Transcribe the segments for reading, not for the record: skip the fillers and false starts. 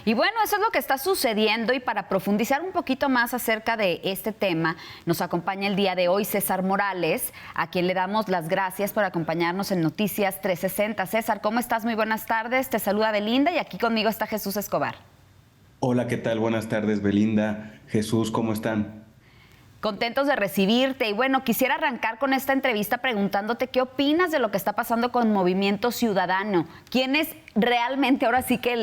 Y bueno, eso es lo que está sucediendo, y para profundizar un poquito más acerca de este tema, nos acompaña el día de hoy César Morales, a quien le damos las gracias por acompañarnos en Noticias 360. César, ¿cómo estás? Muy buenas tardes. Te saluda Belinda y aquí conmigo está Jesús Escobar. Hola, ¿qué tal? Buenas tardes, Belinda. Jesús, ¿cómo están? Contentos de recibirte. Y bueno, quisiera arrancar con esta entrevista preguntándote qué opinas de lo que está pasando con Movimiento Ciudadano. ¿Quién es realmente ahora sí que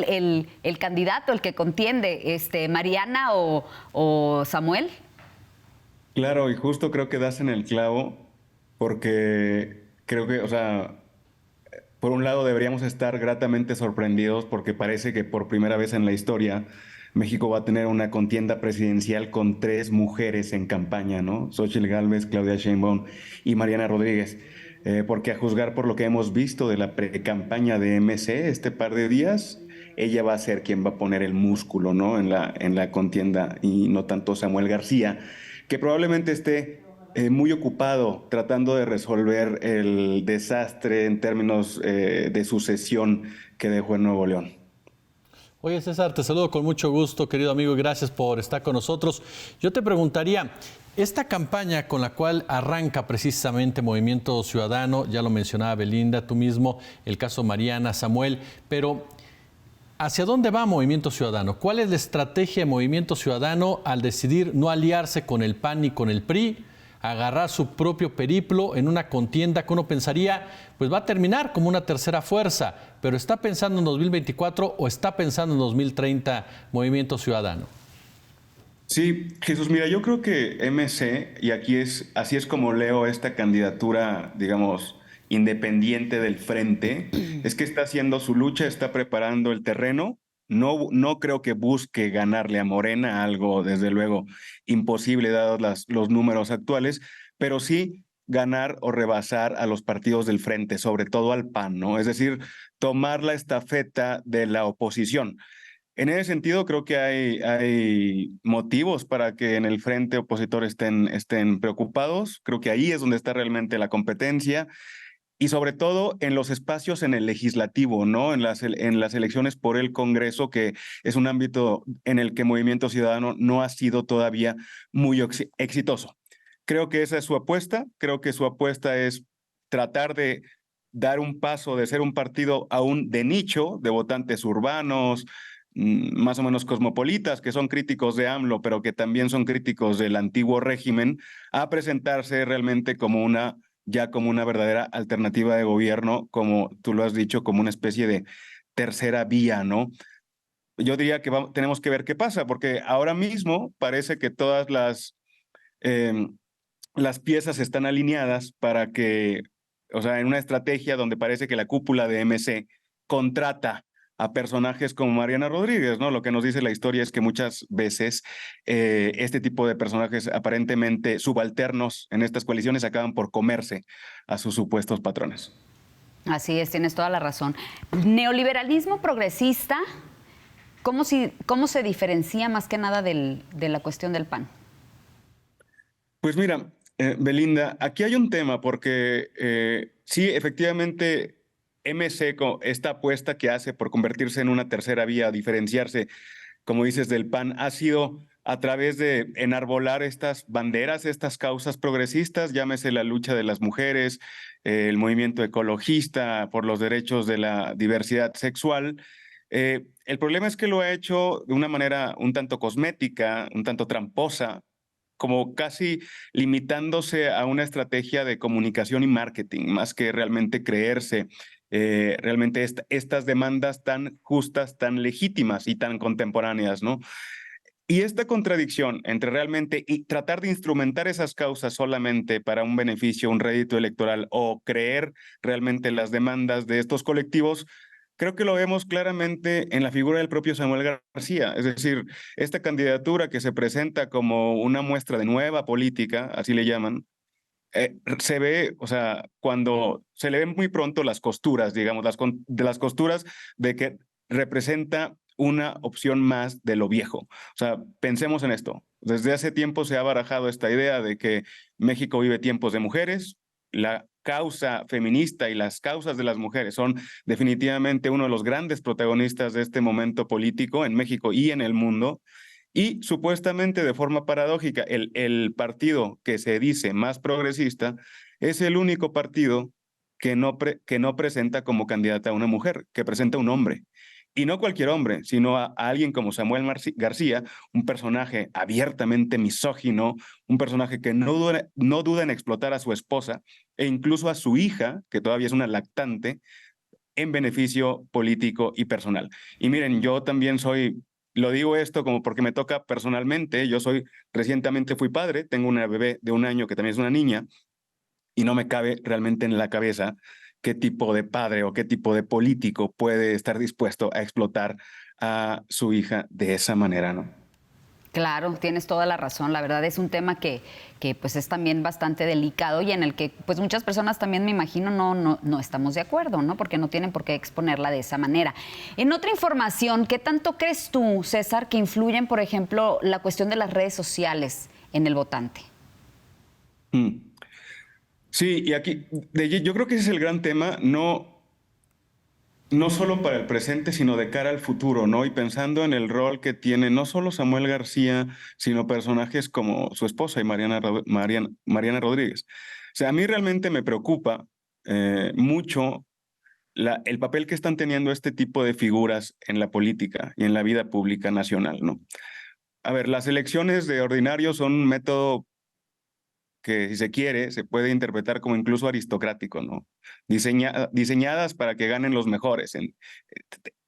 el candidato, el que contiende? ¿Mariana o Samuel? Claro, y justo creo que das en el clavo, porque creo que, o sea, por un lado deberíamos estar gratamente sorprendidos porque parece que por primera vez en la historia México va a tener una contienda presidencial con tres mujeres en campaña, ¿no? Xóchitl Gálvez, Claudia Sheinbaum y Mariana Rodríguez. Porque a juzgar por lo que hemos visto de la pre-campaña de MC este par de días, ella va a ser quien va a poner el músculo, ¿no? En la contienda y no tanto Samuel García, que probablemente esté muy ocupado tratando de resolver el desastre en términos de sucesión que dejó en Nuevo León. Oye, César, te saludo con mucho gusto, querido amigo, y gracias por estar con nosotros. Yo te preguntaría, esta campaña con la cual arranca precisamente Movimiento Ciudadano, ya lo mencionaba Belinda, tú mismo, el caso Mariana, Samuel, pero ¿hacia dónde va Movimiento Ciudadano? ¿Cuál es la estrategia de Movimiento Ciudadano al decidir no aliarse con el PAN ni con el PRI? Agarrar su propio periplo en una contienda que uno pensaría pues va a terminar como una tercera fuerza, pero ¿está pensando en 2024 o está pensando en 2030 Movimiento Ciudadano? Sí, Jesús, mira, yo creo que MC, y así es como leo esta candidatura, digamos, independiente del frente, es que está haciendo su lucha, está preparando el terreno. No creo que busque ganarle a Morena, algo desde luego imposible dados los números actuales, pero sí ganar o rebasar a los partidos del frente, sobre todo al PAN, ¿no? Es decir, tomar la estafeta de la oposición. En ese sentido, creo que hay motivos para que en el frente opositor estén preocupados. Creo que ahí es donde está realmente la competencia y sobre todo en los espacios en el legislativo, ¿no? En las elecciones por el Congreso, que es un ámbito en el que Movimiento Ciudadano no ha sido todavía muy exitoso. Creo que esa es su apuesta. Creo que su apuesta es tratar de dar un paso de ser un partido aún de nicho, de votantes urbanos, más o menos cosmopolitas, que son críticos de AMLO, pero que también son críticos del antiguo régimen, a presentarse realmente como una verdadera alternativa de gobierno, como tú lo has dicho, como una especie de tercera vía, ¿no? Yo diría que tenemos que ver qué pasa, porque ahora mismo parece que todas las piezas están alineadas para que, o sea, en una estrategia donde parece que la cúpula de MC contrata a personajes como Mariana Rodríguez, ¿no? Lo que nos dice la historia es que muchas veces este tipo de personajes aparentemente subalternos en estas coaliciones acaban por comerse a sus supuestos patrones. Así es, tienes toda la razón. Neoliberalismo progresista, ¿cómo se diferencia más que nada de la cuestión del PAN? Pues mira, Belinda, aquí hay un tema porque sí, efectivamente, MC, esta apuesta que hace por convertirse en una tercera vía, diferenciarse, como dices, del PAN, ha sido a través de enarbolar estas banderas, estas causas progresistas, llámese la lucha de las mujeres, el movimiento ecologista por los derechos de la diversidad sexual. El problema es que lo ha hecho de una manera un tanto cosmética, un tanto tramposa, como casi limitándose a una estrategia de comunicación y marketing, más que realmente creerse realmente estas demandas tan justas, tan legítimas y tan contemporáneas, ¿no? Y esta contradicción entre realmente y tratar de instrumentar esas causas solamente para un beneficio, un rédito electoral o creer realmente las demandas de estos colectivos, creo que lo vemos claramente en la figura del propio Samuel García. Es decir, esta candidatura que se presenta como una muestra de nueva política, así le llaman, se ve, o sea, cuando se le ven muy pronto las costuras, digamos, de las costuras de que representa una opción más de lo viejo. O sea, pensemos en esto. Desde hace tiempo se ha barajado esta idea de que México vive tiempos de mujeres, la causa feminista y las causas de las mujeres son definitivamente uno de los grandes protagonistas de este momento político en México y en el mundo. Y supuestamente de forma paradójica, el partido que se dice más progresista es el único partido que no presenta como candidata a una mujer, que presenta a un hombre. Y no cualquier hombre, sino a alguien como Samuel García, un personaje abiertamente misógino, un personaje que no duda en explotar a su esposa e incluso a su hija, que todavía es una lactante, en beneficio político y personal. Y miren, yo también lo digo esto como porque me toca personalmente, recientemente fui padre, tengo una bebé de 1 año que también es una niña, y no me cabe realmente en la cabeza qué tipo de padre o qué tipo de político puede estar dispuesto a explotar a su hija de esa manera, ¿no? Claro, tienes toda la razón. La verdad es un tema que pues es también bastante delicado y en el que pues muchas personas también me imagino no estamos de acuerdo, ¿no? Porque no tienen por qué exponerla de esa manera. En otra información, ¿qué tanto crees tú, César, que influyen, por ejemplo, la cuestión de las redes sociales en el votante? Sí, y aquí yo creo que ese es el gran tema, no solo para el presente, sino de cara al futuro, ¿no? Y pensando en el rol que tiene no solo Samuel García, sino personajes como su esposa y Mariana Rodríguez. O sea, a mí realmente me preocupa mucho el papel que están teniendo este tipo de figuras en la política y en la vida pública nacional, ¿no? A ver, las elecciones de ordinario son un método que, si se quiere, se puede interpretar como incluso aristocrático, ¿no? Diseñadas para que ganen los mejores.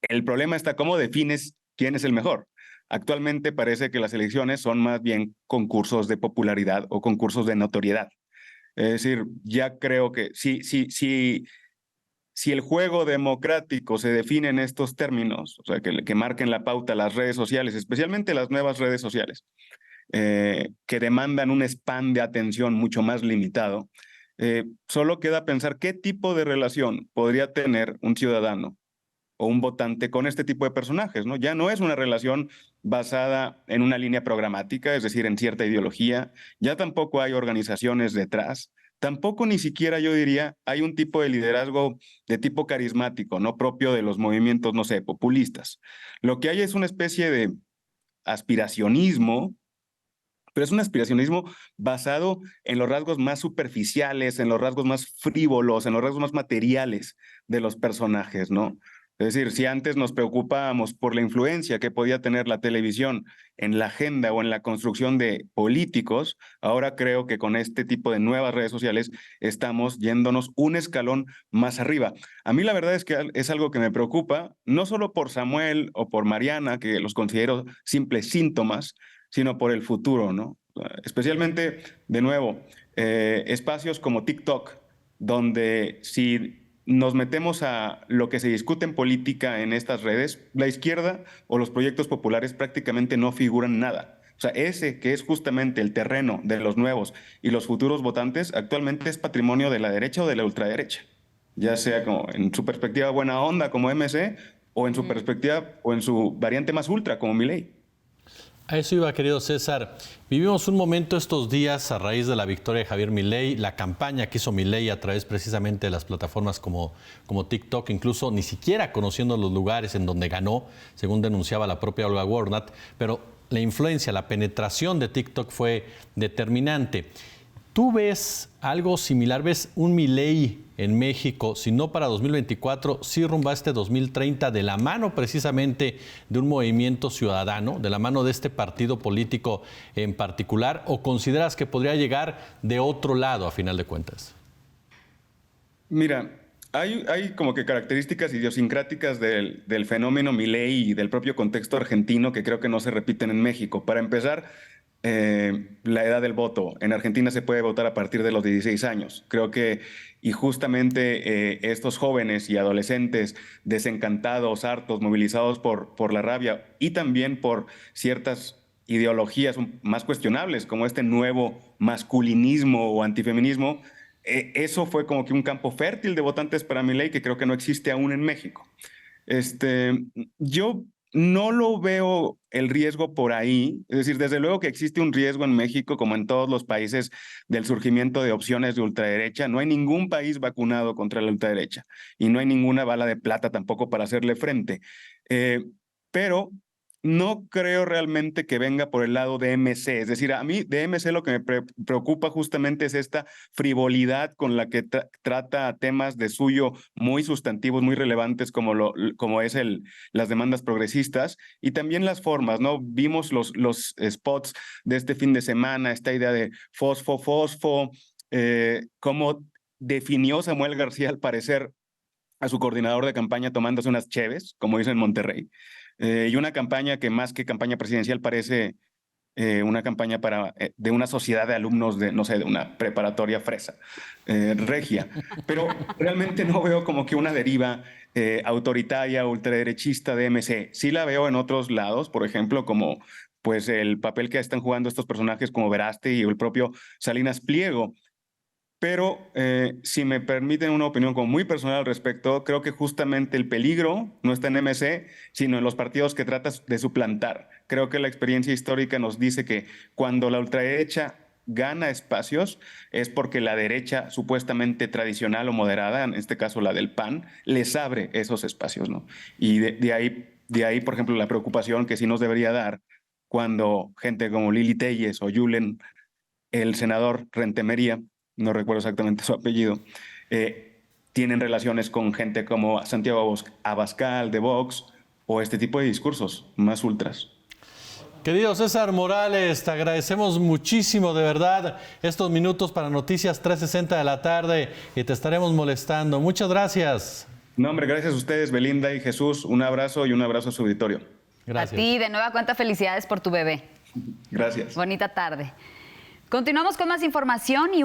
El problema está cómo defines quién es el mejor. Actualmente parece que las elecciones son más bien concursos de popularidad o concursos de notoriedad. Es decir, ya creo que si el juego democrático se define en estos términos, o sea, que marquen la pauta las redes sociales, especialmente las nuevas redes sociales, que demandan un span de atención mucho más limitado, solo queda pensar qué tipo de relación podría tener un ciudadano o un votante con este tipo de personajes, ¿no? Ya no es una relación basada en una línea programática, es decir, en cierta ideología, ya tampoco hay organizaciones detrás, tampoco ni siquiera yo diría hay un tipo de liderazgo de tipo carismático, no propio de los movimientos, no sé, populistas. Lo que hay es una especie de aspiracionismo, pero es un aspiracionismo basado en los rasgos más superficiales, en los rasgos más frívolos, en los rasgos más materiales de los personajes, ¿no? Es decir, si antes nos preocupábamos por la influencia que podía tener la televisión en la agenda o en la construcción de políticos, ahora creo que con este tipo de nuevas redes sociales estamos yéndonos un escalón más arriba. A mí la verdad es que es algo que me preocupa, no solo por Samuel o por Mariana, que los considero simples síntomas, sino por el futuro, ¿no? Especialmente, de nuevo, espacios como TikTok, donde si nos metemos a lo que se discute en política en estas redes, la izquierda o los proyectos populares prácticamente no figuran nada. O sea, ese que es justamente el terreno de los nuevos y los futuros votantes, actualmente es patrimonio de la derecha o de la ultraderecha, ya sea como en su perspectiva buena onda como MC o en su perspectiva o en su variante más ultra como Milei. A eso iba, querido César. Vivimos un momento estos días a raíz de la victoria de Javier Milei, la campaña que hizo Milei a través precisamente de las plataformas como TikTok, incluso ni siquiera conociendo los lugares en donde ganó, según denunciaba la propia Olga Warnat, pero la influencia, la penetración de TikTok fue determinante. ¿Tú ves algo similar? ¿Ves un Milei en México, si no para 2024, sí rumbo a este 2030, de la mano precisamente de un movimiento ciudadano, de la mano de este partido político en particular, o consideras que podría llegar de otro lado a final de cuentas? Mira, hay como que características idiosincráticas del fenómeno Milei y del propio contexto argentino que creo que no se repiten en México. Para empezar, la edad del voto. En Argentina se puede votar a partir de los 16 años. Creo que, y justamente estos jóvenes y adolescentes desencantados, hartos, movilizados por la rabia y también por ciertas ideologías más cuestionables, como este nuevo masculinismo o antifeminismo, eso fue como que un campo fértil de votantes para Milei que creo que no existe aún en México. Yo no lo veo el riesgo por ahí. Es decir, desde luego que existe un riesgo en México, como en todos los países, del surgimiento de opciones de ultraderecha. No hay ningún país vacunado contra la ultraderecha y no hay ninguna bala de plata tampoco para hacerle frente. Pero no creo realmente que venga por el lado de MC. Es decir, a mí de MC lo que me preocupa justamente es esta frivolidad con la que trata temas de suyo muy sustantivos, muy relevantes, como es las demandas progresistas y también las formas, ¿no? Vimos los spots de este fin de semana, esta idea de fosfo, cómo definió Samuel García al parecer a su coordinador de campaña tomándose unas cheves, como dicen en Monterrey, y una campaña que más que campaña presidencial parece una campaña de una sociedad de alumnos de, no sé, de una preparatoria fresa, regia. Pero realmente no veo como que una deriva autoritaria, ultraderechista de MC. Sí la veo en otros lados, por ejemplo, como pues el papel que están jugando estos personajes como Verástegui y el propio Salinas Pliego. Pero si me permiten una opinión como muy personal al respecto, creo que justamente el peligro no está en MC, sino en los partidos que tratas de suplantar. Creo que la experiencia histórica nos dice que cuando la ultraderecha gana espacios es porque la derecha supuestamente tradicional o moderada, en este caso la del PAN, les abre esos espacios, ¿no? Y de ahí, por ejemplo, la preocupación que sí nos debería dar cuando gente como Lili Telles o Julen, el senador Rentemería, no recuerdo exactamente su apellido, tienen relaciones con gente como Santiago Abascal de Vox o este tipo de discursos más ultras. Querido César Morales, te agradecemos muchísimo, de verdad, estos minutos para Noticias 360 de la tarde y te estaremos molestando. Muchas gracias. No, hombre, gracias a ustedes, Belinda y Jesús. Un abrazo y un abrazo a su auditorio. Gracias. A ti, de nueva cuenta, felicidades por tu bebé. Gracias. Bonita tarde. Continuamos con más información y